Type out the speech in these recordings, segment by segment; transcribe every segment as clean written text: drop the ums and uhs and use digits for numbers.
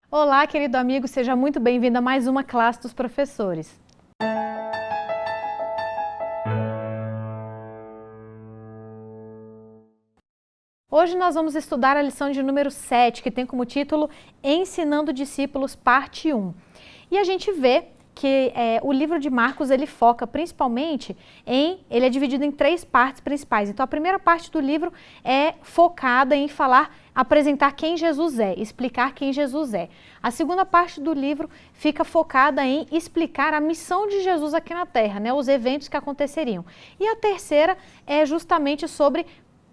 Olá, querido amigo, seja muito bem-vindo a mais uma classe dos professores. Hoje nós vamos estudar a lição de número 7, que tem como título Ensinando Discípulos, parte 1. E a gente vê que o livro de Marcos, ele foca principalmente ele é dividido em 3 partes principais. Então a primeira parte do livro é focada em apresentar quem Jesus é, explicar quem Jesus é. A segunda parte do livro fica focada em explicar a missão de Jesus aqui na Terra, né, os eventos que aconteceriam. E a terceira é justamente sobre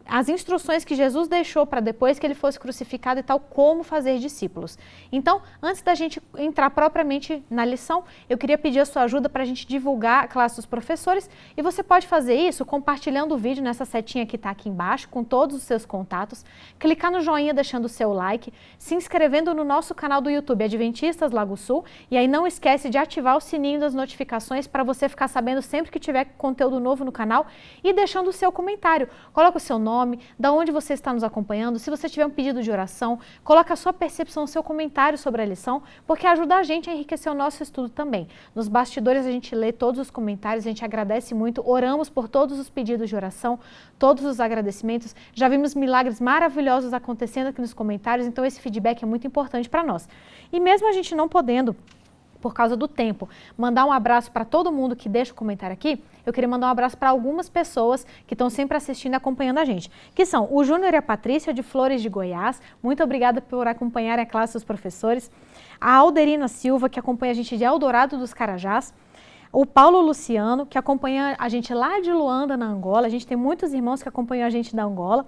as instruções que Jesus deixou para depois que ele fosse crucificado e tal, como fazer discípulos. Então, antes da gente entrar propriamente na lição, eu queria pedir a sua ajuda para a gente divulgar a classe dos professores, e você pode fazer isso compartilhando o vídeo nessa setinha que está aqui embaixo, com todos os seus contatos, clicar no joinha deixando o seu like, se inscrevendo no nosso canal do YouTube Adventistas Lago Sul, e aí não esquece de ativar o sininho das notificações para você ficar sabendo sempre que tiver conteúdo novo no canal, e deixando o seu comentário. Coloca o seu nome, da onde você está nos acompanhando, se você tiver um pedido de oração, coloca a sua percepção, o seu comentário sobre a lição, porque ajuda a gente a enriquecer o nosso estudo também. Nos bastidores a gente lê todos os comentários, a gente agradece muito, oramos por todos os pedidos de oração, todos os agradecimentos, já vimos milagres maravilhosos acontecendo aqui nos comentários, então esse feedback é muito importante para nós. E mesmo a gente não podendo, por causa do tempo, mandar um abraço para todo mundo que deixa o comentário aqui, eu queria mandar um abraço para algumas pessoas que estão sempre assistindo e acompanhando a gente, que são o Júnior e a Patrícia, de Flores de Goiás, muito obrigada por acompanhar a classe dos professores, a Alderina Silva, que acompanha a gente de Eldorado dos Carajás, o Paulo Luciano, que acompanha a gente lá de Luanda, na Angola, a gente tem muitos irmãos que acompanham a gente da Angola,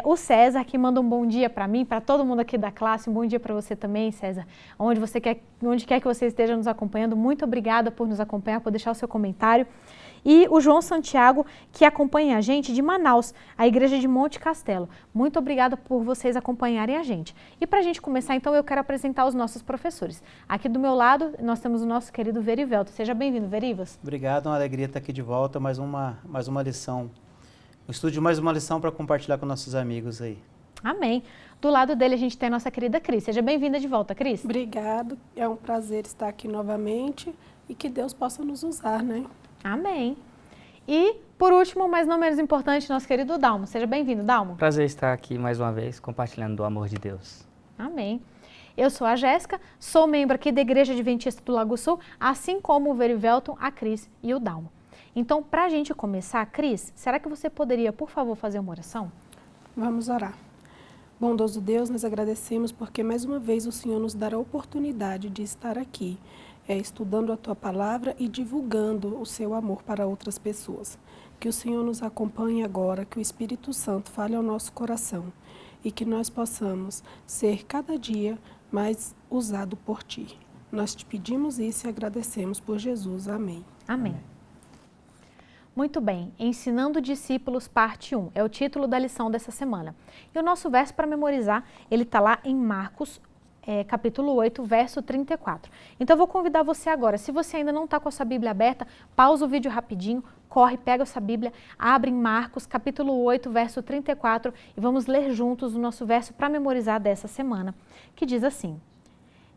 o César, que manda um bom dia para mim, para todo mundo aqui da classe, um bom dia para você também, César, onde quer que você esteja nos acompanhando, muito obrigada por nos acompanhar, por deixar o seu comentário. E o João Santiago, que acompanha a gente de Manaus, a igreja de Monte Castelo. Muito obrigada por vocês acompanharem a gente. E para a gente começar, então, eu quero apresentar os nossos professores. Aqui do meu lado, nós temos o nosso querido Verivelto. Seja bem-vindo, Verivas. Obrigado, uma alegria estar aqui de volta, mais uma lição. Um estudo de mais uma lição para compartilhar com nossos amigos aí. Amém. Do lado dele a gente tem a nossa querida Cris. Seja bem-vinda de volta, Cris. Obrigado. É um prazer estar aqui novamente e que Deus possa nos usar, né? Amém. E, por último, mas não menos importante, nosso querido Dalmo. Seja bem-vindo, Dalmo. Prazer estar aqui mais uma vez, compartilhando do amor de Deus. Amém. Eu sou a Jéssica, sou membro aqui da Igreja Adventista do Lago Sul, assim como o Verivelton, a Cris e o Dalmo. Então, para a gente começar, Cris, será que você poderia, por favor, fazer uma oração? Vamos orar. Bondoso Deus, nós agradecemos porque mais uma vez o Senhor nos dará a oportunidade de estar aqui, estudando a Tua Palavra e divulgando o Seu amor para outras pessoas. Que o Senhor nos acompanhe agora, que o Espírito Santo fale ao nosso coração e que nós possamos ser cada dia mais usado por Ti. Nós te pedimos isso e agradecemos por Jesus. Amém. Amém. Muito bem, Ensinando Discípulos, parte 1, é o título da lição dessa semana. E o nosso verso para memorizar, ele está lá em Marcos, capítulo 8, verso 34. Então eu vou convidar você agora, se você ainda não está com a sua Bíblia aberta, pausa o vídeo rapidinho, corre, pega a sua Bíblia, abre em Marcos, capítulo 8, verso 34, e vamos ler juntos o nosso verso para memorizar dessa semana, que diz assim: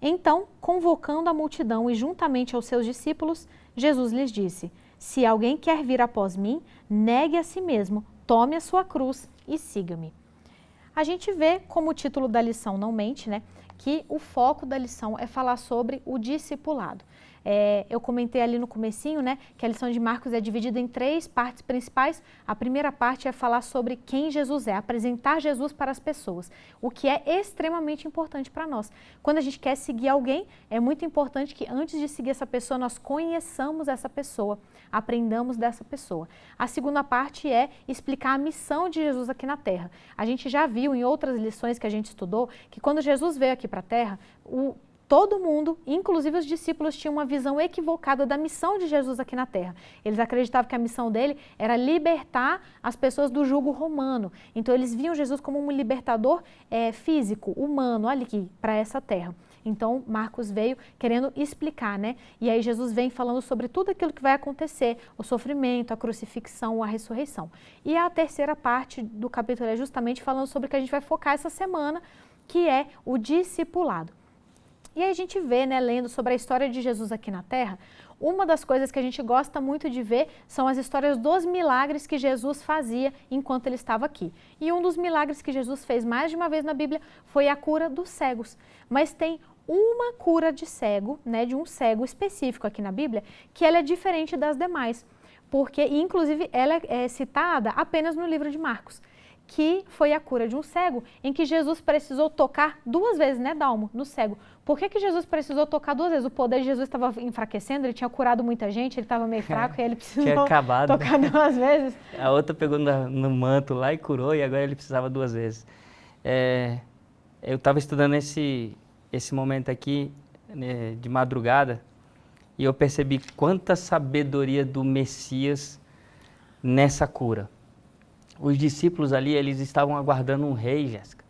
Então, convocando a multidão e juntamente aos seus discípulos, Jesus lhes disse: Se alguém quer vir após mim, negue a si mesmo, tome a sua cruz e siga-me. A gente vê, como o título da lição não mente, né, que o foco da lição é falar sobre o discipulado. Eu comentei ali no comecinho, né, que a lição de Marcos é dividida em 3 partes principais. A primeira parte é falar sobre quem Jesus é, apresentar Jesus para as pessoas, o que é extremamente importante para nós. Quando a gente quer seguir alguém, é muito importante que antes de seguir essa pessoa, nós conheçamos essa pessoa, aprendamos dessa pessoa. A segunda parte é explicar a missão de Jesus aqui na Terra. A gente já viu em outras lições que a gente estudou que quando Jesus veio aqui para a Terra, todo mundo, inclusive os discípulos, tinham uma visão equivocada da missão de Jesus aqui na Terra. Eles acreditavam que a missão dele era libertar as pessoas do jugo romano. Então eles viam Jesus como um libertador físico, humano, olha aqui, para essa terra. Então Marcos veio querendo explicar, né? E aí Jesus vem falando sobre tudo aquilo que vai acontecer, o sofrimento, a crucifixão, a ressurreição. E a terceira parte do capítulo é justamente falando sobre o que a gente vai focar essa semana, que é o discipulado. E aí a gente vê, né, lendo sobre a história de Jesus aqui na Terra, uma das coisas que a gente gosta muito de ver são as histórias dos milagres que Jesus fazia enquanto ele estava aqui. E um dos milagres que Jesus fez mais de uma vez na Bíblia foi a cura dos cegos. Mas tem uma cura de cego, né, de um cego específico aqui na Bíblia, que ela é diferente das demais, porque inclusive ela é citada apenas no livro de Marcos, que foi a cura de um cego, em que Jesus precisou tocar 2 vezes, né, Dalmo, no cego. Por que Jesus precisou tocar 2 vezes? O poder de Jesus estava enfraquecendo, ele tinha curado muita gente, ele estava meio fraco e aí ele precisou tocar 2 vezes. A outra pegou no manto lá e curou, e agora ele precisava 2 vezes. Eu estava estudando esse momento aqui, né, de madrugada, e eu percebi quanta sabedoria do Messias nessa cura. Os discípulos ali, eles estavam aguardando um rei, Jéssica.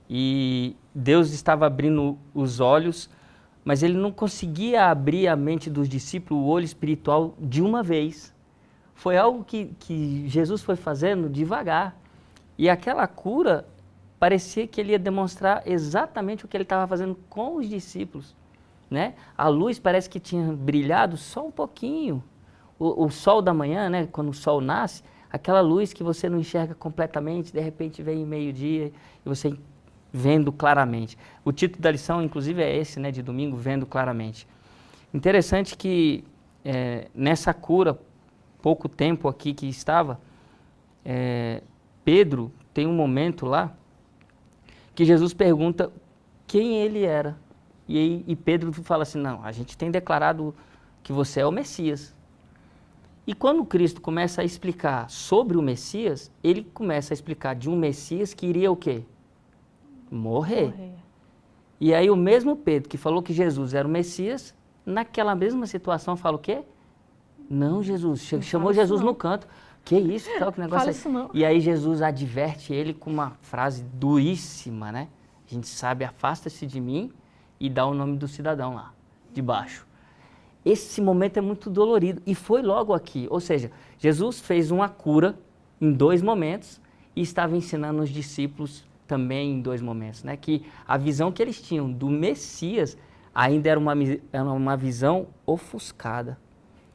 E Deus estava abrindo os olhos, mas ele não conseguia abrir a mente dos discípulos, o olho espiritual, de uma vez. Foi algo que Jesus foi fazendo devagar. E aquela cura parecia que ele ia demonstrar exatamente o que ele estava fazendo com os discípulos, né? A luz parece que tinha brilhado só um pouquinho. O sol da manhã, né? Quando o sol nasce, aquela luz que você não enxerga completamente, de repente vem meio-dia e você vendo claramente. O título da lição, inclusive, é esse, né, de domingo, Vendo Claramente. Interessante que nessa cura, pouco tempo aqui que estava, Pedro tem um momento lá que Jesus pergunta quem ele era. E Pedro fala assim, não, a gente tem declarado que você é o Messias. E quando Cristo começa a explicar sobre o Messias, ele começa a explicar de um Messias que iria o quê? Morrer. E aí o mesmo Pedro que falou que Jesus era o Messias, naquela mesma situação fala o quê? Não, Jesus, chamou Jesus no canto. Que isso, tal, que negócio é? Isso não. E aí Jesus adverte ele com uma frase duríssima, né? A gente sabe, afasta-se de mim e dá o nome do cidadão lá, de baixo. Esse momento é muito dolorido e foi logo aqui, ou seja, Jesus fez uma cura em 2 momentos e estava ensinando os discípulos também em 2 momentos, né? Que a visão que eles tinham do Messias ainda era uma visão ofuscada,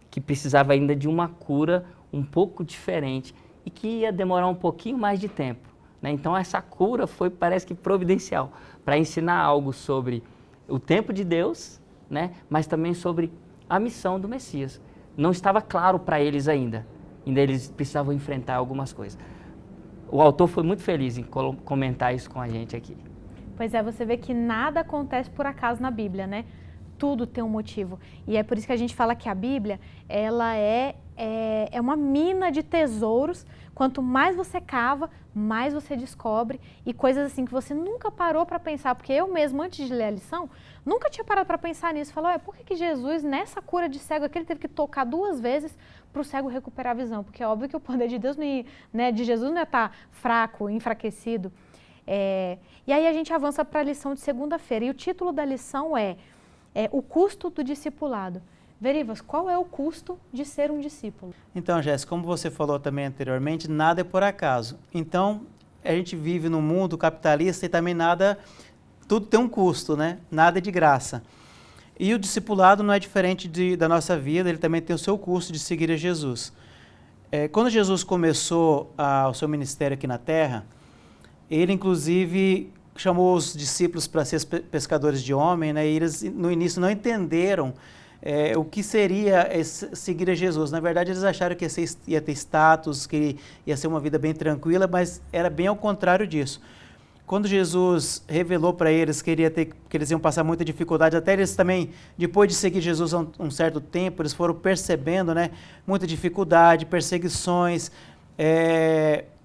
que precisava ainda de uma cura um pouco diferente e que ia demorar um pouquinho mais de tempo, né? Então essa cura foi, parece que providencial, para ensinar algo sobre o tempo de Deus, né? Mas também sobre a missão do Messias. Não estava claro para eles ainda eles precisavam enfrentar algumas coisas. O autor foi muito feliz em comentar isso com a gente aqui. Pois é, você vê que nada acontece por acaso na Bíblia, né? Tudo tem um motivo. E é por isso que a gente fala que a Bíblia, ela é uma mina de tesouros. Quanto mais você cava, mais você descobre. E coisas assim que você nunca parou para pensar. Porque eu mesmo, antes de ler a lição, nunca tinha parado para pensar nisso. Falou, por que Jesus, nessa cura de cego aqui, ele teve que tocar 2 vezes para o cego recuperar a visão? Porque é óbvio que o poder de Deus, né, de Jesus não ia estar fraco, enfraquecido. E aí a gente avança para a lição de segunda-feira. E o título da lição é o custo do discipulado. Verivas, qual é o custo de ser um discípulo? Então, Jéssica, como você falou também anteriormente, nada é por acaso. Então, a gente vive num mundo capitalista e também tudo tem um custo, né? Nada é de graça. E o discipulado não é diferente da nossa vida, ele também tem o seu custo de seguir a Jesus. Quando Jesus começou o seu ministério aqui na Terra, ele inclusive chamou os discípulos para ser pescadores de homem, né? E eles no início não entenderam o que seria seguir a Jesus. Na verdade, eles acharam que ia ter status, que ia ser uma vida bem tranquila, mas era bem ao contrário disso. Quando Jesus revelou para eles que eles iam passar muita dificuldade, até eles também, depois de seguir Jesus há um certo tempo, eles foram percebendo, né, muita dificuldade, perseguições.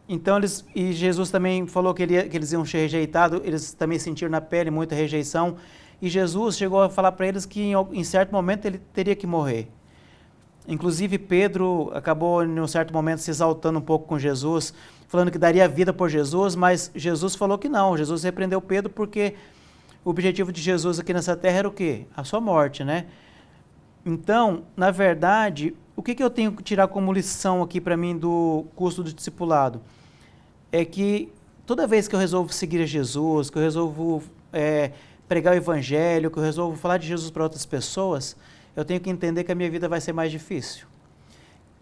Então, e Jesus também falou que eles iam ser rejeitados, eles também sentiram na pele muita rejeição. E Jesus chegou a falar para eles que em certo momento ele teria que morrer. Inclusive Pedro acabou em um certo momento se exaltando um pouco com Jesus, falando que daria vida por Jesus, mas Jesus falou que não. Jesus repreendeu Pedro porque o objetivo de Jesus aqui nessa terra era o quê? A sua morte, né? Então, na verdade, o que eu tenho que tirar como lição aqui para mim do custo do discipulado? É que toda vez que eu resolvo seguir a Jesus, que eu resolvo pregar o evangelho, que eu resolvo falar de Jesus para outras pessoas, eu tenho que entender que a minha vida vai ser mais difícil.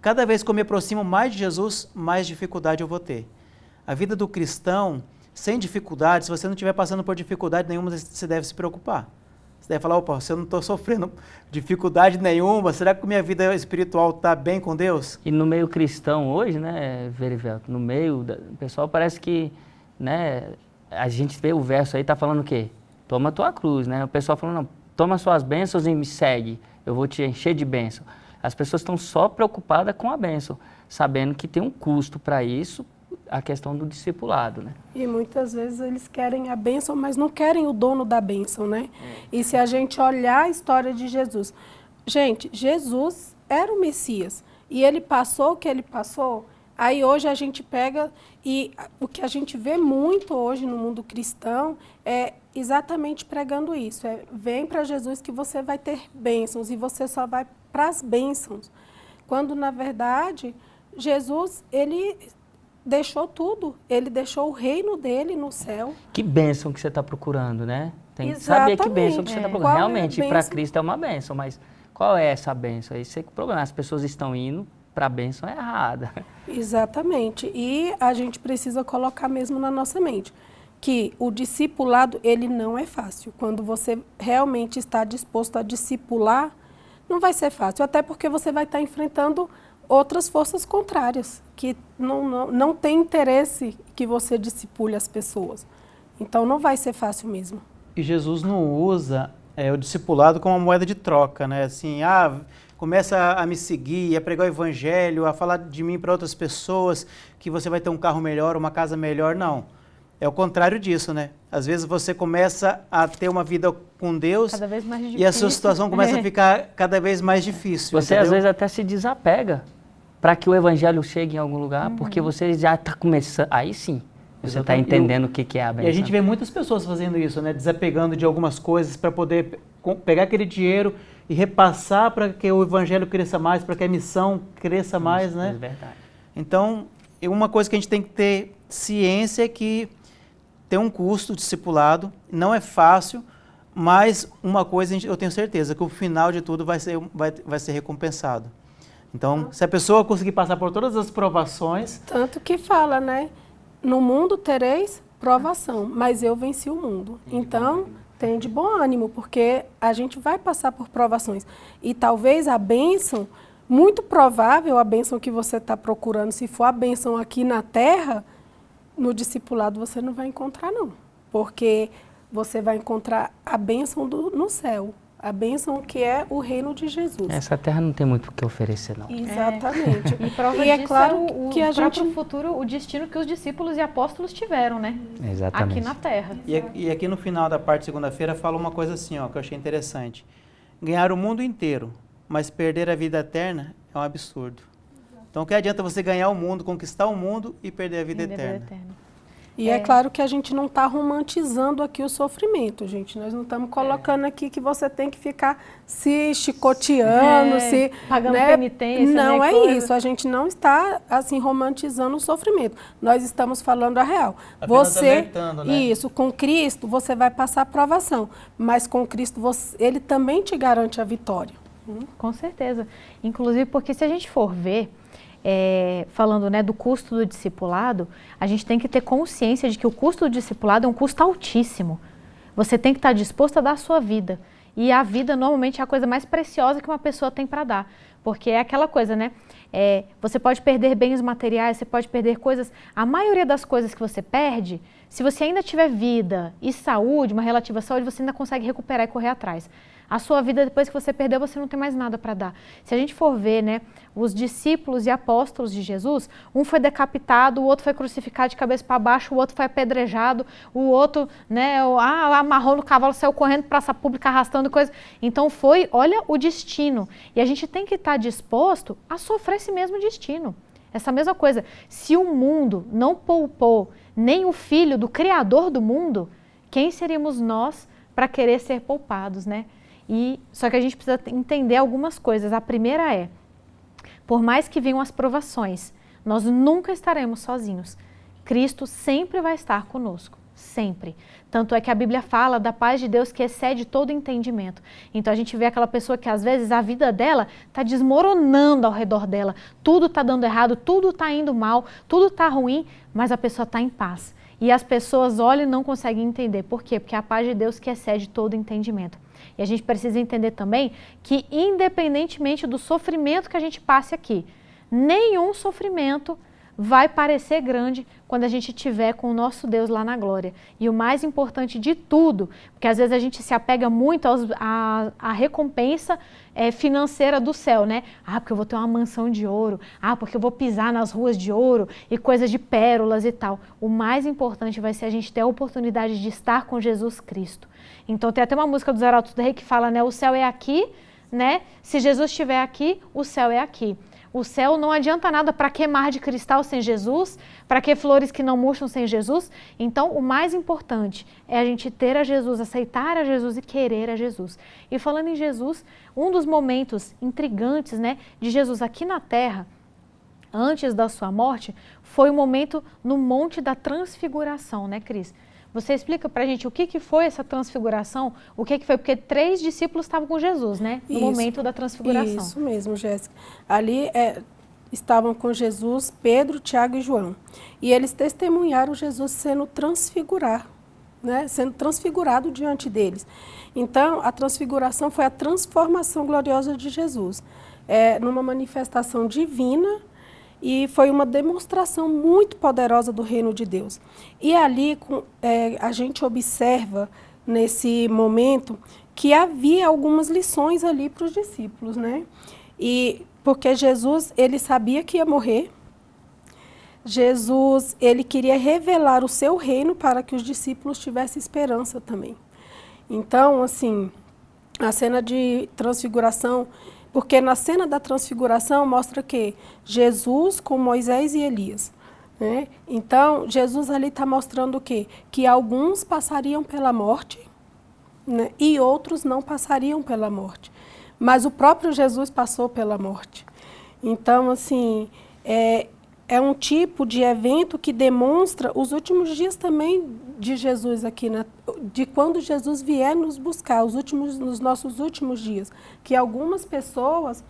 Cada vez que eu me aproximo mais de Jesus, mais dificuldade eu vou ter. A vida do cristão, sem dificuldade, se você não estiver passando por dificuldade nenhuma, você deve se preocupar. Você deve falar, opa, se eu não estou sofrendo dificuldade nenhuma, será que minha vida espiritual está bem com Deus? E no meio cristão hoje, né, Verivelto, no meio, o pessoal parece que, né, a gente vê o verso aí, tá falando o quê? Toma a tua cruz, né? O pessoal falando, não, toma suas bênçãos e me segue, eu vou te encher de bênção. As pessoas estão só preocupadas com a bênção, sabendo que tem um custo para isso, a questão do discipulado, né? E muitas vezes eles querem a bênção, mas não querem o dono da bênção, né? E se a gente olhar a história de Jesus, gente, Jesus era o Messias e ele passou o que ele passou. Aí hoje a gente pega e o que a gente vê muito hoje no mundo cristão é exatamente pregando isso. Vem para Jesus que você vai ter bênçãos e você só vai para as bênçãos. Quando, na verdade, Jesus, ele deixou tudo. Ele deixou o reino dele no céu. Que bênção que você está procurando, né? Tem que saber que bênção que você está procurando. Realmente, para Cristo é uma bênção, mas qual é essa bênção? Esse é o problema. As pessoas estão indo para a bênção errada. Exatamente. E a gente precisa colocar mesmo na nossa mente que o discipulado, ele não é fácil. Quando você realmente está disposto a discipular, não vai ser fácil. Até porque você vai estar enfrentando outras forças contrárias, que não tem interesse que você discipule as pessoas. Então, não vai ser fácil mesmo. E Jesus não usa o discipulado como uma moeda de troca, né? Assim, começa a me seguir, a pregar o evangelho, a falar de mim para outras pessoas, que você vai ter um carro melhor, uma casa melhor. Não. É o contrário disso, né? Às vezes você começa a ter uma vida com Deus cada vez mais difícil. E a sua situação começa a ficar cada vez mais difícil. Você, entendeu? às vezes, até se desapega para que o evangelho chegue em algum lugar, porque você já está começando. Aí sim, você está entendendo o que é a bênção. E a gente vê muitas pessoas fazendo isso, né? Desapegando de algumas coisas para poder pegar aquele dinheiro e repassar para que o evangelho cresça mais, para que a missão cresça mais, né? É verdade. Então, uma coisa que a gente tem que ter ciência é que tem um custo discipulado, não é fácil, mas uma coisa eu tenho certeza, que o final de tudo vai ser recompensado. Então, se a pessoa conseguir passar por todas as provações... Tanto que fala, né? No mundo tereis provação, mas eu venci o mundo. Então, tem de bom ânimo, porque a gente vai passar por provações. E talvez a bênção, muito provável a bênção que você está procurando, se for a bênção aqui na terra, no discipulado você não vai encontrar, não. Porque você vai encontrar a bênção no céu. A bênção que é o reino de Jesus. Essa terra não tem muito o que oferecer, não. Exatamente. E prova e é disso claro que a próprio gente... futuro, o destino que os discípulos e apóstolos tiveram, né? Exatamente. Aqui na terra. E aqui no final da parte de segunda-feira fala uma coisa assim, ó, que eu achei interessante. Ganhar o mundo inteiro, mas perder a vida eterna é um absurdo. Então, o que adianta você ganhar o mundo, conquistar o mundo e perder a vida eterna? E é claro que a gente não está romantizando aqui o sofrimento, gente. Nós não estamos colocando aqui que você tem que ficar se chicoteando, pagando penitência. Não é coisa. isso. A gente não está assim romantizando o sofrimento. Nós estamos falando a real. Apenas alertando, né? Isso, com Cristo você vai passar provação, mas com Cristo ele também te garante a vitória. Com certeza. Inclusive porque se a gente for ver, falando, né, do custo do discipulado, a gente tem que ter consciência de que o custo do discipulado é um custo altíssimo. Você tem que estar disposto a dar a sua vida. E a vida normalmente é a coisa mais preciosa que uma pessoa tem para dar. Porque é aquela coisa, né? Você pode perder bens materiais, você pode perder coisas. A maioria das coisas que você perde, se você ainda tiver vida e saúde, uma relativa saúde, você ainda consegue recuperar e correr atrás. A sua vida, depois que você perdeu, você não tem mais nada para dar. Se a gente for ver, né, os discípulos e apóstolos de Jesus, um foi decapitado, o outro foi crucificado de cabeça para baixo, o outro foi apedrejado, o outro, né, amarrou no cavalo, saiu correndo, praça pública, arrastando coisa. Então olha o destino. E a gente tem que estar disposto a sofrer esse mesmo destino. Essa mesma coisa. Se o mundo não poupou nem o filho do Criador do mundo, quem seríamos nós para querer ser poupados, né? Só que a gente precisa entender algumas coisas. A primeira é, por mais que venham as provações, nós nunca estaremos sozinhos. Cristo sempre vai estar conosco, sempre. Tanto é que a Bíblia fala da paz de Deus que excede todo entendimento. Então a gente vê aquela pessoa que às vezes a vida dela está desmoronando ao redor dela, tudo está dando errado, tudo está indo mal, tudo está ruim, mas a pessoa está em paz. E as pessoas olham e não conseguem entender. Por quê? Porque é a paz de Deus que excede todo entendimento. E a gente precisa entender também que, independentemente do sofrimento que a gente passe aqui, nenhum sofrimento vai parecer grande quando a gente estiver com o nosso Deus lá na glória. E o mais importante de tudo, porque às vezes a gente se apega muito à recompensa financeira do céu, né? Ah, porque eu vou ter uma mansão de ouro. Ah, porque eu vou pisar nas ruas de ouro e coisas de pérolas e tal. O mais importante vai ser a gente ter a oportunidade de estar com Jesus Cristo. Então tem até uma música dos Arautos do Rei que fala, né? O céu é aqui, né? Se Jesus estiver aqui, o céu é aqui. O céu não adianta nada. Para que mar de cristal sem Jesus? Para que flores que não murcham sem Jesus? Então, o mais importante é a gente ter a Jesus, aceitar a Jesus e querer a Jesus. E falando em Jesus, um dos momentos intrigantes, né, de Jesus aqui na Terra, antes da sua morte, foi o momento no Monte da Transfiguração, né, Cris? Você explica pra gente o que foi essa transfiguração? O que foi? Porque 3 discípulos estavam com Jesus, né? No momento da transfiguração. Isso mesmo, Jéssica. Ali estavam com Jesus Pedro, Tiago e João. E eles testemunharam Jesus sendo transfigurado, né? Sendo transfigurado diante deles. Então, a transfiguração foi a transformação gloriosa de Jesus. Numa manifestação divina, e foi uma demonstração muito poderosa do reino de Deus. E ali a gente observa, nesse momento, que havia algumas lições ali para os discípulos, né? E porque Jesus, ele sabia que ia morrer. Jesus, ele queria revelar o seu reino para que os discípulos tivessem esperança também. Então, assim, a cena de transfiguração... Porque na cena da transfiguração mostra que Jesus com Moisés e Elias, né? Então, Jesus ali está mostrando o quê? Que alguns passariam pela morte, né? E outros não passariam pela morte. Mas o próprio Jesus passou pela morte. Então, assim, é um tipo de evento que demonstra os últimos dias também de Jesus aqui, de quando Jesus vier nos buscar, nos nossos últimos dias, que algumas pessoas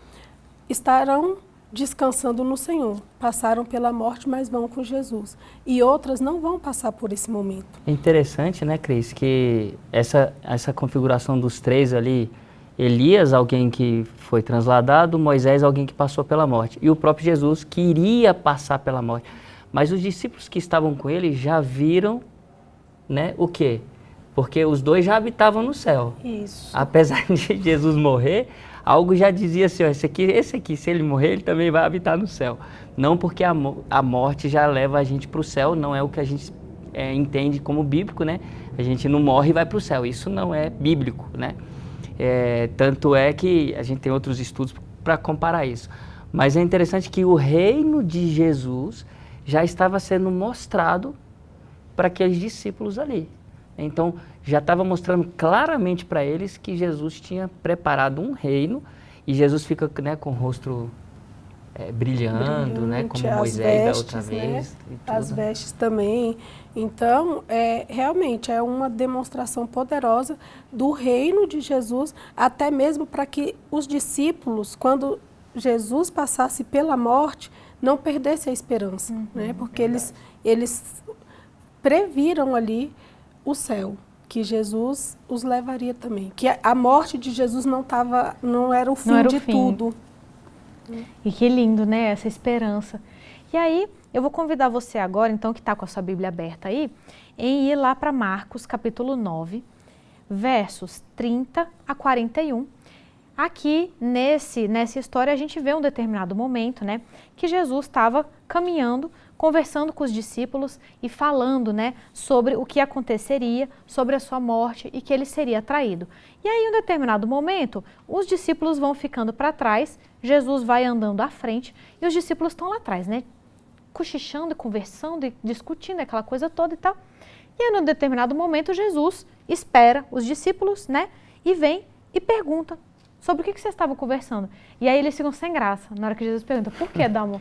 estarão descansando no Senhor, passaram pela morte, mas vão com Jesus, e outras não vão passar por esse momento. É interessante, né, Cris, que essa configuração dos 3 ali, Elias, alguém que foi transladado, Moisés, alguém que passou pela morte, e o próprio Jesus que iria passar pela morte. Mas os discípulos que estavam com ele já viram, né, o quê? Porque os 2 já habitavam no céu. Isso. Apesar de Jesus morrer, algo já dizia assim, ó, esse aqui, se ele morrer, ele também vai habitar no céu. Não porque a morte já leva a gente para o céu, não é o que a gente entende como bíblico, né? A gente não morre e vai para o céu, isso não é bíblico, né? Tanto é que a gente tem outros estudos para comparar isso. Mas é interessante que o reino de Jesus já estava sendo mostrado para aqueles discípulos ali. Então, já estava mostrando claramente para eles que Jesus tinha preparado um reino, e Jesus fica, né, com o rosto brilhando, né, como Moisés da outra vez. Né? As vestes também. Então, realmente é uma demonstração poderosa do reino de Jesus, até mesmo para que os discípulos, quando Jesus passasse pela morte, não perdessem a esperança, né? Porque eles previram ali o céu, que Jesus os levaria também, que a morte de Jesus não era o fim de tudo. E que lindo, né, essa esperança. E aí, eu vou convidar você agora, então, que está com a sua Bíblia aberta aí, em ir lá para Marcos, capítulo 9, versos 30 a 41. Aqui, nessa história, a gente vê um determinado momento, né, que Jesus estava caminhando, conversando com os discípulos e falando, né, sobre o que aconteceria, sobre a sua morte e que ele seria traído. E aí, em um determinado momento, os discípulos vão ficando para trás, Jesus vai andando à frente e os discípulos estão lá atrás, né, cochichando, conversando e discutindo aquela coisa toda e tal. E aí, num determinado momento, Jesus espera os discípulos, né, e vem e pergunta sobre o que vocês estavam conversando. E aí eles ficam sem graça, na hora que Jesus pergunta, por que, Dalmo?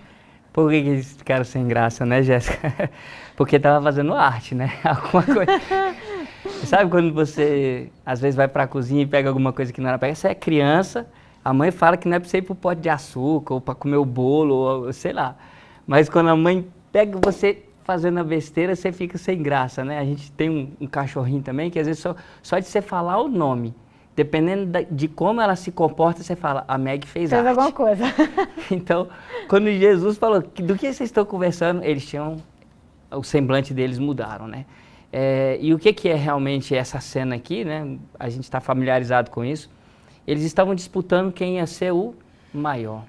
Por que eles ficaram sem graça, né, Jéssica? Porque tava fazendo arte, né? Alguma coisa. Sabe quando você, às vezes, vai pra cozinha e pega alguma coisa que não era pra... Você é criança, a mãe fala que não é pra você ir pro pote de açúcar, ou pra comer o bolo, ou sei lá. Mas quando a mãe pega você fazendo a besteira, você fica sem graça, né? A gente tem um cachorrinho também, que às vezes só de você falar o nome, dependendo de como ela se comporta, você fala, a Meg fez arte. alguma coisa. Então, quando Jesus falou, do que vocês estão conversando? Eles tinham, o semblante deles mudaram, né? E o que é realmente essa cena aqui, né? A gente está familiarizado com isso. Eles estavam disputando quem ia ser o maior.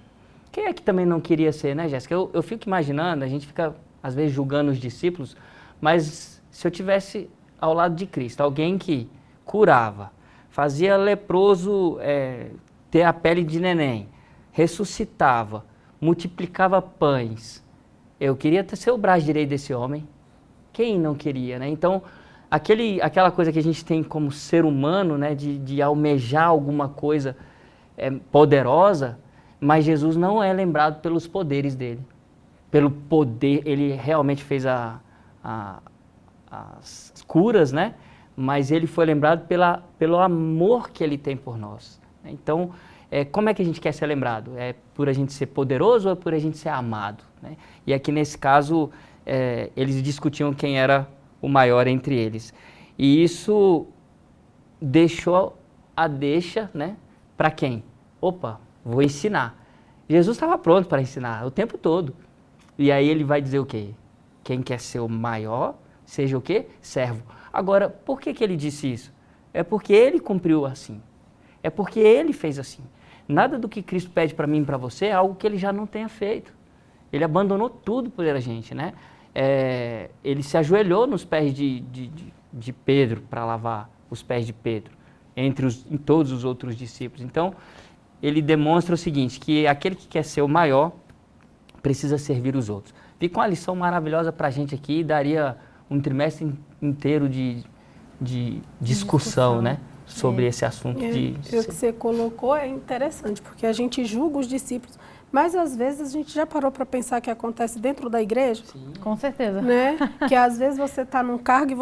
Quem é que também não queria ser, né, Jéssica? Eu fico imaginando, a gente fica, às vezes, julgando os discípulos, mas se eu tivesse ao lado de Cristo, alguém que curava, fazia leproso ter a pele de neném, ressuscitava, multiplicava pães. Eu queria ser o braço direito desse homem. Quem não queria, né? Então, aquela coisa que a gente tem como ser humano, né, de almejar alguma coisa poderosa, mas Jesus não é lembrado pelos poderes dele. Pelo poder, ele realmente fez as curas, né? Mas ele foi lembrado pelo amor que ele tem por nós. Então, como é que a gente quer ser lembrado? É por a gente ser poderoso ou é por a gente ser amado, né? E aqui nesse caso, eles discutiam quem era o maior entre eles. E isso deixou a deixa, né? Para quem? Opa, vou ensinar. Jesus estava pronto para ensinar o tempo todo. E aí ele vai dizer o quê? Quem quer ser o maior, seja o quê? Servo. Agora, por que ele disse isso? É porque ele cumpriu assim. É porque ele fez assim. Nada do que Cristo pede para mim e para você é algo que ele já não tenha feito. Ele abandonou tudo por a gente, né? Ele se ajoelhou nos pés de Pedro para lavar os pés de Pedro, em todos os outros discípulos. Então, ele demonstra o seguinte, que aquele que quer ser o maior precisa servir os outros. Fica uma lição maravilhosa para a gente aqui, daria um trimestre inteiro de discussão, né? Sobre esse assunto. O que você colocou é interessante, porque a gente julga os discípulos, mas às vezes a gente já parou para pensar que acontece dentro da igreja? Sim. Com certeza. Né? Que às vezes você está num cargo e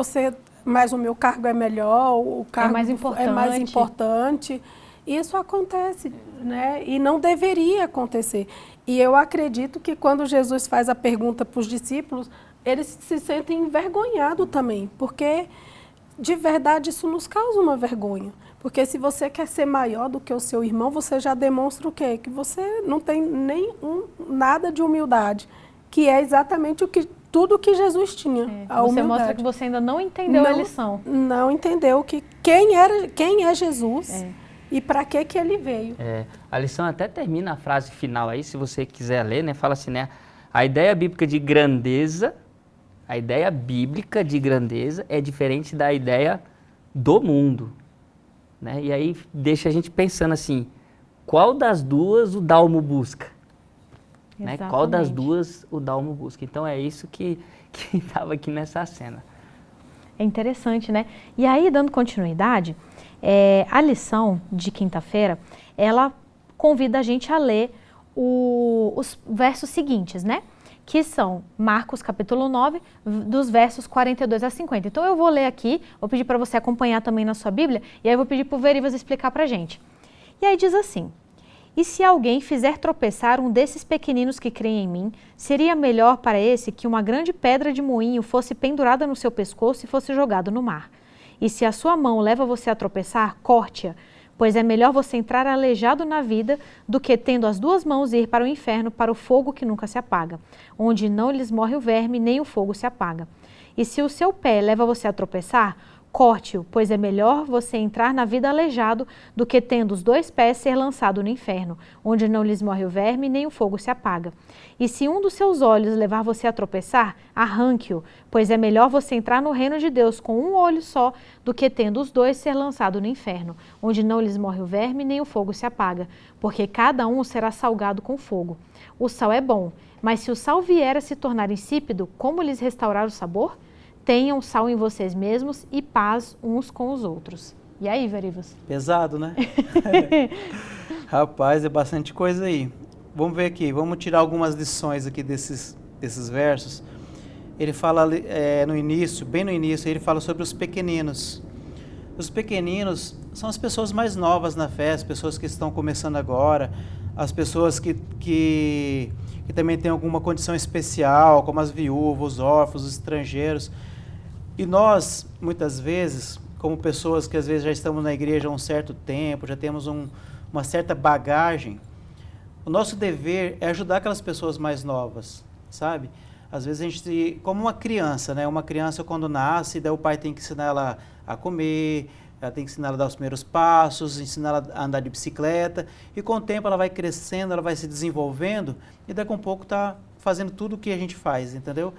mas o meu cargo é melhor, o cargo é mais importante. Isso acontece, né? E não deveria acontecer. E eu acredito que quando Jesus faz a pergunta para os discípulos, eles se sentem envergonhados também, porque de verdade isso nos causa uma vergonha. Porque se você quer ser maior do que o seu irmão, você já demonstra o quê? Que você não tem nada de humildade, que é exatamente tudo que Jesus tinha. Você mostra que você ainda não entendeu a lição. Não entendeu quem é Jesus. E para que ele veio? A lição até termina a frase final aí, se você quiser ler, né? Fala assim, né? A ideia bíblica de grandeza é diferente da ideia do mundo, né? E aí deixa a gente pensando assim, qual das duas o Dalmo busca? Né? Qual das duas o Dalmo busca? Então é isso que estava aqui nessa cena. É interessante, né? E aí, dando continuidade, a lição de quinta-feira, ela convida a gente a ler os versos seguintes, né? Que são Marcos capítulo 9, dos versos 42 a 50. Então eu vou ler aqui, vou pedir para você acompanhar também na sua Bíblia, e aí eu vou pedir para o Verivas explicar para a gente. E aí diz assim: e se alguém fizer tropeçar um desses pequeninos que creem em mim, seria melhor para esse que uma grande pedra de moinho fosse pendurada no seu pescoço e fosse jogado no mar. E se a sua mão leva você a tropeçar, corte-a, pois é melhor você entrar aleijado na vida do que, tendo as duas mãos, ir para o inferno, para o fogo que nunca se apaga, onde não lhes morre o verme, nem o fogo se apaga. E se o seu pé leva você a tropeçar, corte-o, pois é melhor você entrar na vida aleijado do que, tendo os dois pés, ser lançado no inferno, onde não lhes morre o verme, nem o fogo se apaga. E se um dos seus olhos levar você a tropeçar, arranque-o, pois é melhor você entrar no reino de Deus com um olho só, do que, tendo os dois, ser lançado no inferno, onde não lhes morre o verme, nem o fogo se apaga, porque cada um será salgado com fogo. O sal é bom, mas se o sal vier a se tornar insípido, como lhes restaurar o sabor? Tenham sal em vocês mesmos e paz uns com os outros. E aí, Verivas? Pesado, né? Rapaz, é bastante coisa aí. vamos ver aqui, vamos tirar algumas lições aqui desses versos. Ele fala no início, bem no início, ele fala sobre os pequeninos. Os pequeninos são as pessoas mais novas na fé, as pessoas que estão começando agora, as pessoas que também têm alguma condição especial, como as viúvas, os órfãos, os estrangeiros. E nós, muitas vezes, como pessoas que às vezes já estamos na igreja há um certo tempo, já temos uma certa bagagem, o nosso dever é ajudar aquelas pessoas mais novas, sabe? Às vezes a gente, como uma criança, né? Uma criança quando nasce, daí o pai tem que ensinar ela a comer, ela tem que ensinar ela a dar os primeiros passos, ensinar ela a andar de bicicleta, e com o tempo ela vai crescendo, ela vai se desenvolvendo, e daqui a um pouco está fazendo tudo o que a gente faz, entendeu?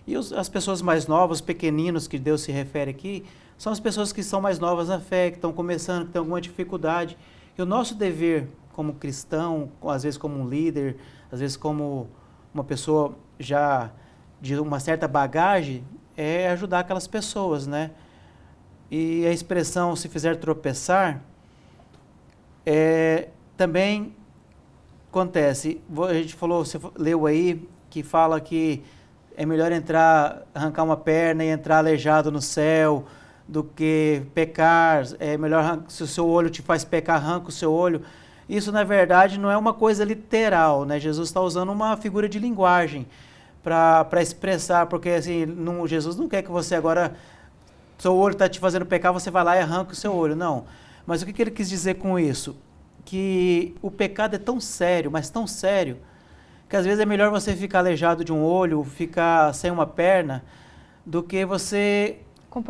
E as pessoas mais novas, os pequeninos que Deus se refere aqui, são as pessoas que são mais novas na fé, que estão começando, que têm alguma dificuldade. E o nosso dever como cristão, às vezes como um líder, às vezes como uma pessoa já de uma certa bagagem, é ajudar aquelas pessoas, né? E a expressão "se fizer tropeçar", também acontece. A gente falou, você leu aí, que fala que é melhor arrancar uma perna e entrar aleijado no céu do que pecar. É melhor, se o seu olho te faz pecar, arranca o seu olho. Isso, na verdade, não é uma coisa literal, né? Jesus está usando uma figura de linguagem para expressar, porque assim, Jesus não quer que você agora, seu olho está te fazendo pecar, você vai lá e arranca o seu olho, não. Mas o que ele quis dizer com isso? Que o pecado é tão sério, mas tão sério, que às vezes é melhor você ficar aleijado de um olho, ficar sem uma perna, do que você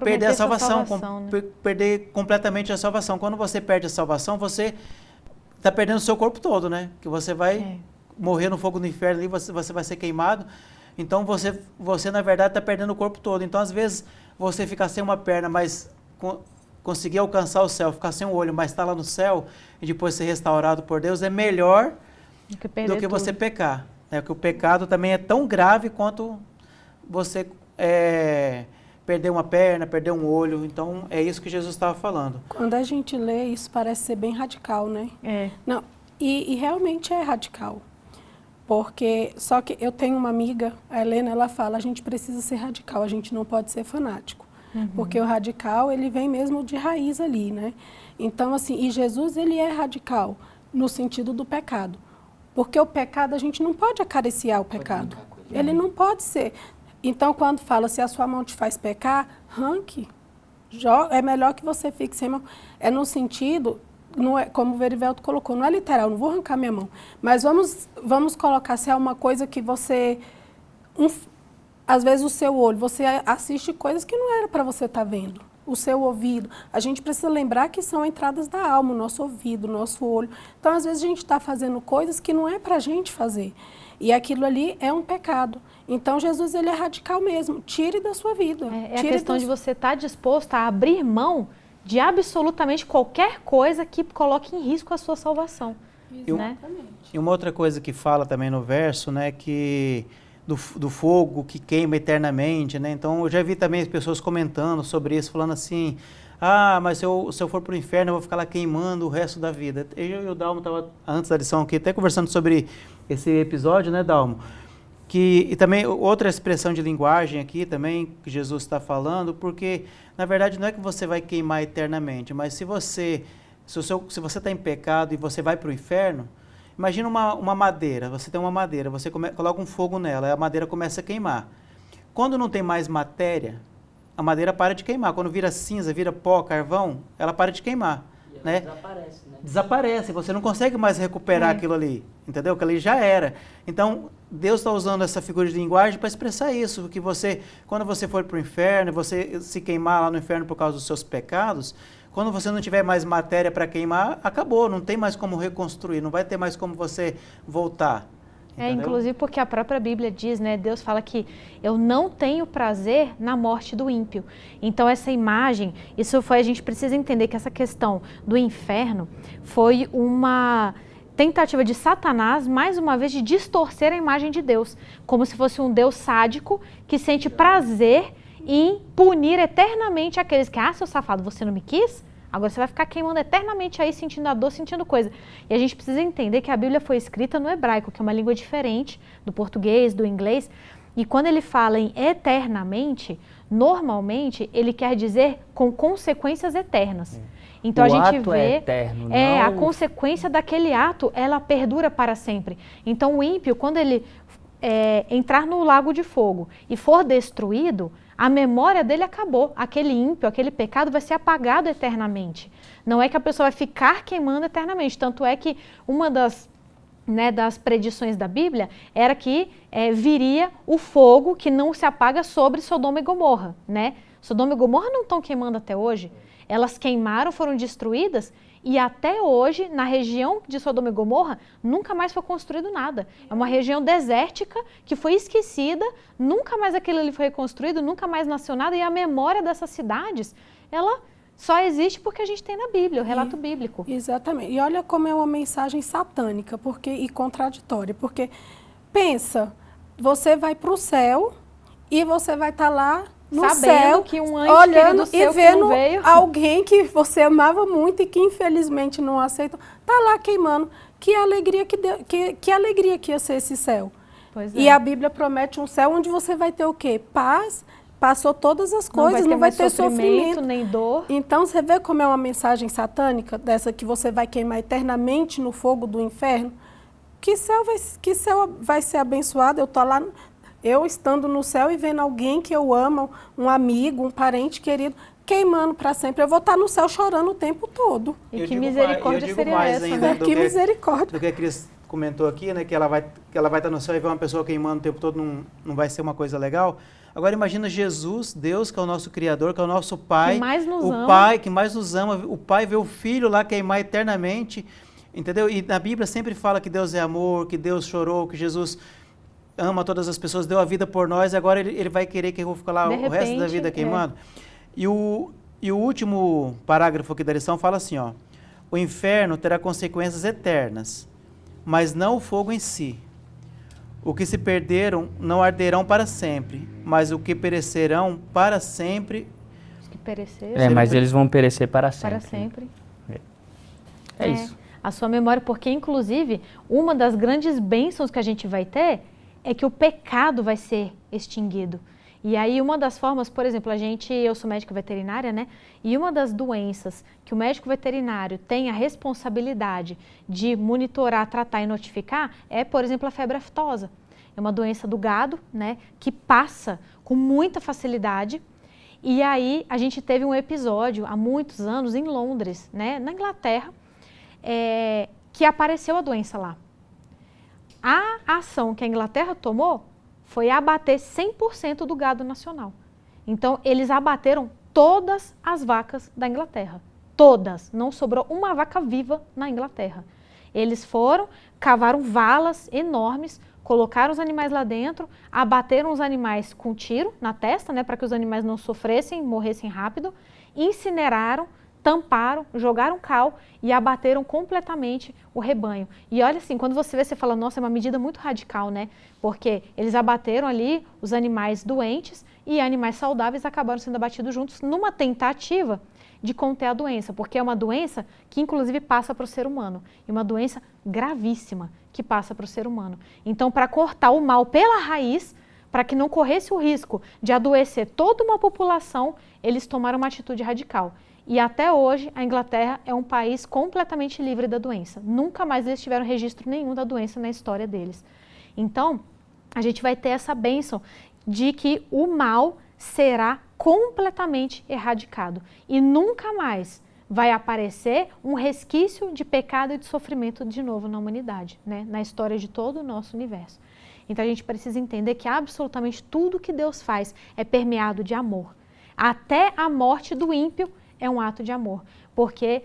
perder a salvação, né? Perder completamente a salvação. Quando você perde a salvação, você está perdendo o seu corpo todo, né? Que você vai morrer no fogo do inferno ali, você vai ser queimado. Então você na verdade está perdendo o corpo todo. Então às vezes você ficar sem uma perna, mas conseguir alcançar o céu, ficar sem um olho, mas estar lá no céu e depois ser restaurado por Deus, é melhor do que você pecar. Porque o pecado também é tão grave quanto você perder uma perna, perder um olho. Então é isso que Jesus estava falando. Quando a gente lê, isso parece ser bem radical, né? Não, e realmente é radical. Porque, só que eu tenho uma amiga, a Helena, ela fala, a gente precisa ser radical, a gente não pode ser fanático. Porque o radical, ele vem mesmo de raiz ali, né? Então, assim, e Jesus, ele é radical no sentido do pecado. Porque o pecado, a gente não pode acariciar o pecado. Ele não pode ser. Então, quando fala, se a sua mão te faz pecar, arranque. É melhor que você fique sem mão. É no sentido, não é, como o Verivelto colocou, não é literal, não vou arrancar minha mão. Mas vamos colocar se é uma coisa que você... às vezes o seu olho, você assiste coisas que não era para você estar vendo. O seu ouvido. A gente precisa lembrar que são entradas da alma, o nosso ouvido, o nosso olho. Então, às vezes, a gente está fazendo coisas que não é para a gente fazer. E aquilo ali é um pecado. Então, Jesus, ele é radical mesmo. Tire da sua vida. É a questão de você estar disposto a abrir mão de absolutamente qualquer coisa que coloque em risco a sua salvação. Exatamente. E uma outra coisa que fala também no verso, né, que do fogo que queima eternamente, né? Então eu já vi também as pessoas comentando sobre isso, falando assim, mas se eu for para o inferno eu vou ficar lá queimando o resto da vida. Eu e o Dalmo estava antes da lição aqui até conversando sobre esse episódio, né, Dalmo? E também outra expressão de linguagem aqui também que Jesus está falando, porque na verdade não é que você vai queimar eternamente, mas se você está em pecado e você vai para o inferno, imagina uma madeira, você tem uma madeira, você coloca um fogo nela, a madeira começa a queimar. Quando não tem mais matéria, a madeira para de queimar. Quando vira cinza, vira pó, carvão, ela para de queimar. E ela né? desaparece, né? Desaparece, você não consegue mais recuperar aquilo ali, entendeu? Que ali já era. Então, Deus está usando essa figura de linguagem para expressar isso, que você, quando você for para o inferno, você se queimar lá no inferno por causa dos seus pecados, quando você não tiver mais matéria para queimar, acabou, não tem mais como reconstruir, não vai ter mais como você voltar. Entendeu? Inclusive porque a própria Bíblia diz, né, Deus fala que eu não tenho prazer na morte do ímpio. Então essa imagem, a gente precisa entender que essa questão do inferno foi uma tentativa de Satanás, mais uma vez, de distorcer a imagem de Deus, como se fosse um Deus sádico que sente prazer em punir eternamente aqueles que, seu safado, você não me quis? Agora você vai ficar queimando eternamente aí, sentindo a dor, sentindo coisa. E a gente precisa entender que a Bíblia foi escrita no hebraico, que é uma língua diferente do português, do inglês. E quando ele fala em eternamente, normalmente ele quer dizer com consequências eternas. Então O a gente ato vê é eterno, a não consequência daquele ato, ela perdura para sempre. Então o ímpio, quando ele entrar no lago de fogo e for destruído, a memória dele acabou. Aquele ímpio, aquele pecado vai ser apagado eternamente. Não é que a pessoa vai ficar queimando eternamente. Tanto é que uma das predições da Bíblia era que viria o fogo que não se apaga sobre Sodoma e Gomorra, né? Sodoma e Gomorra não estão queimando até hoje. Elas queimaram, foram destruídas e até hoje, na região de Sodoma e Gomorra, nunca mais foi construído nada. É uma região desértica que foi esquecida, nunca mais aquilo ali foi reconstruído, nunca mais nasceu nada e a memória dessas cidades, ela só existe porque a gente tem na Bíblia, o relato bíblico. Exatamente. E olha como é uma mensagem satânica e contraditória. Porque, pensa, você vai para o céu e você vai estar lá no Sabendo céu, que um anjo olhando querido seu e vendo que não veio. alguém que você amava muito e que infelizmente não aceitou, está lá queimando. Que alegria que alegria que ia ser esse céu. Pois é. E a Bíblia promete um céu onde você vai ter o quê? Paz. Passou todas as coisas, não vai ter sofrimento, nem dor. Então, você vê como é uma mensagem satânica, dessa que você vai queimar eternamente no fogo do inferno? Que céu vai ser abençoado? Eu estou lá, eu estando no céu e vendo alguém que eu amo, um amigo, um parente querido, queimando para sempre. Eu vou estar no céu chorando o tempo todo. E que misericórdia seria essa, né? Que misericórdia. Do que a Cris comentou aqui, né, que ela vai estar no céu e ver uma pessoa queimando o tempo todo, não vai ser uma coisa legal. Agora imagina Jesus, Deus, que é o nosso Criador, que é o nosso Pai, que mais nos ama. Pai que mais nos ama, o Pai vê o Filho lá queimar eternamente, entendeu? E na Bíblia sempre fala que Deus é amor, que Deus chorou, que Jesus ama todas as pessoas, deu a vida por nós, agora ele vai querer que eu vou ficar lá o resto da vida queimando. E o último parágrafo aqui da lição fala assim, ó, o inferno terá consequências eternas, mas não o fogo em si. O que se perderam não arderão para sempre, mas o que perecerão para sempre. Os que pereceram. Mas eles vão perecer para sempre. Para sempre. É isso. A sua memória, porque inclusive uma das grandes bênçãos que a gente vai ter é que o pecado vai ser extinguido. E aí uma das formas, por exemplo, eu sou médica veterinária, né? E uma das doenças que o médico veterinário tem a responsabilidade de monitorar, tratar e notificar é, por exemplo, a febre aftosa. É uma doença do gado, né? Que passa com muita facilidade. E aí a gente teve um episódio há muitos anos em Londres, né? Na Inglaterra, que apareceu a doença lá. A ação que a Inglaterra tomou foi abater 100% do gado nacional. Então, eles abateram todas as vacas da Inglaterra. Todas. Não sobrou uma vaca viva na Inglaterra. Eles foram, cavaram valas enormes, colocaram os animais lá dentro, abateram os animais com tiro na testa, né, para que os animais não sofressem, morressem rápido, incineraram, tamparam, jogaram cal e abateram completamente o rebanho. E olha assim, quando você vê, você fala, nossa, é uma medida muito radical, né? Porque eles abateram ali os animais doentes e animais saudáveis acabaram sendo abatidos juntos numa tentativa de conter a doença, porque é uma doença que inclusive passa para o ser humano, e uma doença gravíssima que passa para o ser humano. Então, para cortar o mal pela raiz, para que não corresse o risco de adoecer toda uma população, eles tomaram uma atitude radical. E até hoje, a Inglaterra é um país completamente livre da doença. Nunca mais eles tiveram registro nenhum da doença na história deles. Então, a gente vai ter essa bênção de que o mal será completamente erradicado. E nunca mais vai aparecer um resquício de pecado e de sofrimento de novo na humanidade, né? Na história de todo o nosso universo. Então, a gente precisa entender que absolutamente tudo que Deus faz é permeado de amor. Até a morte do ímpio é um ato de amor, porque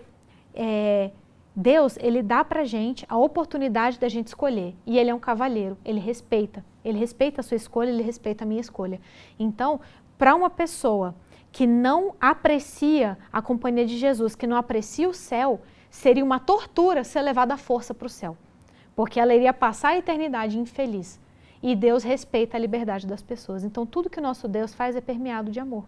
Deus, ele dá pra gente a oportunidade da gente escolher, e ele é um cavalheiro, ele respeita a sua escolha, ele respeita a minha escolha. Então, para uma pessoa que não aprecia a companhia de Jesus, que não aprecia o céu, seria uma tortura ser levada à força para o céu, porque ela iria passar a eternidade infeliz, e Deus respeita a liberdade das pessoas. Então, tudo que o nosso Deus faz é permeado de amor.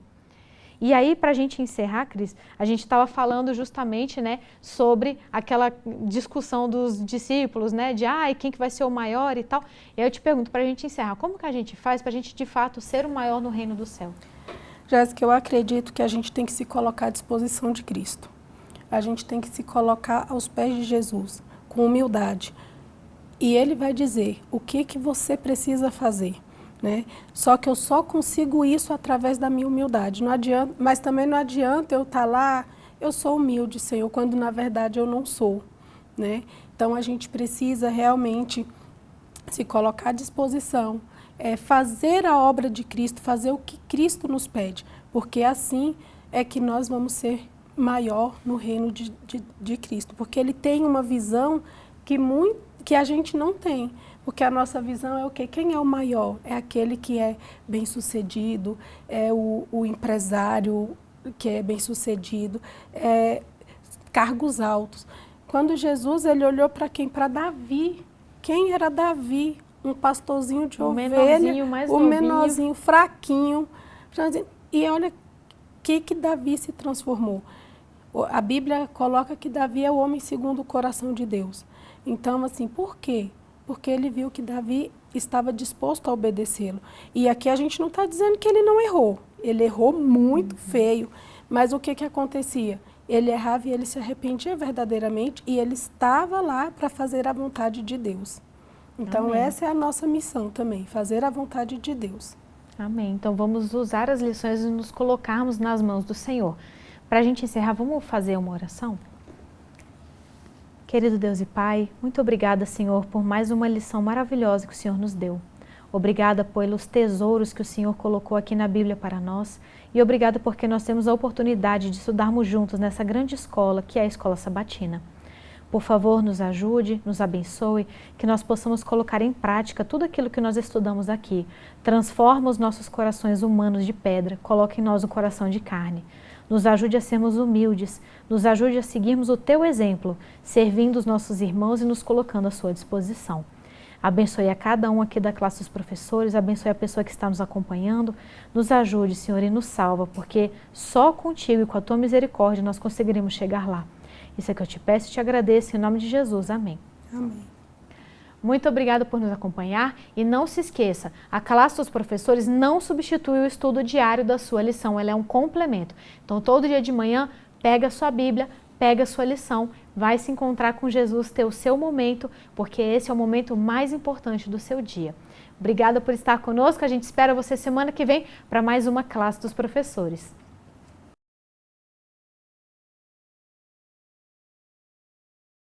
E aí, para a gente encerrar, Cris, a gente estava falando justamente, né, sobre aquela discussão dos discípulos, né, de quem que vai ser o maior e tal. E aí eu te pergunto, para a gente encerrar, como que a gente faz para a gente, de fato, ser o maior no reino do céu? Jéssica, eu acredito que a gente tem que se colocar à disposição de Cristo. A gente tem que se colocar aos pés de Jesus, com humildade. E Ele vai dizer o que você precisa fazer. Né? Só que eu só consigo isso através da minha humildade. Não adianta, mas também não adianta eu estar lá, eu sou humilde, Senhor, quando na verdade eu não sou. Né? Então a gente precisa realmente se colocar à disposição, fazer a obra de Cristo, fazer o que Cristo nos pede, porque assim é que nós vamos ser maior no reino de Cristo, porque Ele tem uma visão que a gente não tem. Porque a nossa visão é o quê? Quem é o maior? É aquele que é bem-sucedido, é o empresário que é bem-sucedido, cargos altos. Quando Jesus ele olhou para quem? Para Davi. Quem era Davi? Um pastorzinho de ovelha, o menorzinho, fraquinho. E olha que Davi se transformou. A Bíblia coloca que Davi é o homem segundo o coração de Deus. Então, assim, por quê? Porque ele viu que Davi estava disposto a obedecê-lo. E aqui a gente não está dizendo que ele não errou. Ele errou muito feio. Mas o que acontecia? Ele errava e ele se arrependia verdadeiramente e ele estava lá para fazer a vontade de Deus. Então, Amém. Essa é a nossa missão também, fazer a vontade de Deus. Amém. Então, vamos usar as lições e nos colocarmos nas mãos do Senhor. Para a gente encerrar, vamos fazer uma oração? Querido Deus e Pai, muito obrigada, Senhor, por mais uma lição maravilhosa que o Senhor nos deu. Obrigada pelos tesouros que o Senhor colocou aqui na Bíblia para nós e obrigada porque nós temos a oportunidade de estudarmos juntos nessa grande escola que é a Escola Sabatina. Por favor, nos ajude, nos abençoe, que nós possamos colocar em prática tudo aquilo que nós estudamos aqui. Transforma os nossos corações humanos de pedra, coloque em nós o coração de carne. Nos ajude a sermos humildes, nos ajude a seguirmos o Teu exemplo, servindo os nossos irmãos e nos colocando à Sua disposição. Abençoe a cada um aqui da classe dos professores, abençoe a pessoa que está nos acompanhando. Nos ajude, Senhor, e nos salva, porque só contigo e com a Tua misericórdia nós conseguiremos chegar lá. Isso é que eu te peço e te agradeço, em nome de Jesus. Amém. Amém. Muito obrigada por nos acompanhar e não se esqueça, a classe dos professores não substitui o estudo diário da sua lição, ela é um complemento. Então, todo dia de manhã, pega a sua Bíblia, pega a sua lição, vai se encontrar com Jesus, ter o seu momento, porque esse é o momento mais importante do seu dia. Obrigada por estar conosco, a gente espera você semana que vem para mais uma classe dos professores.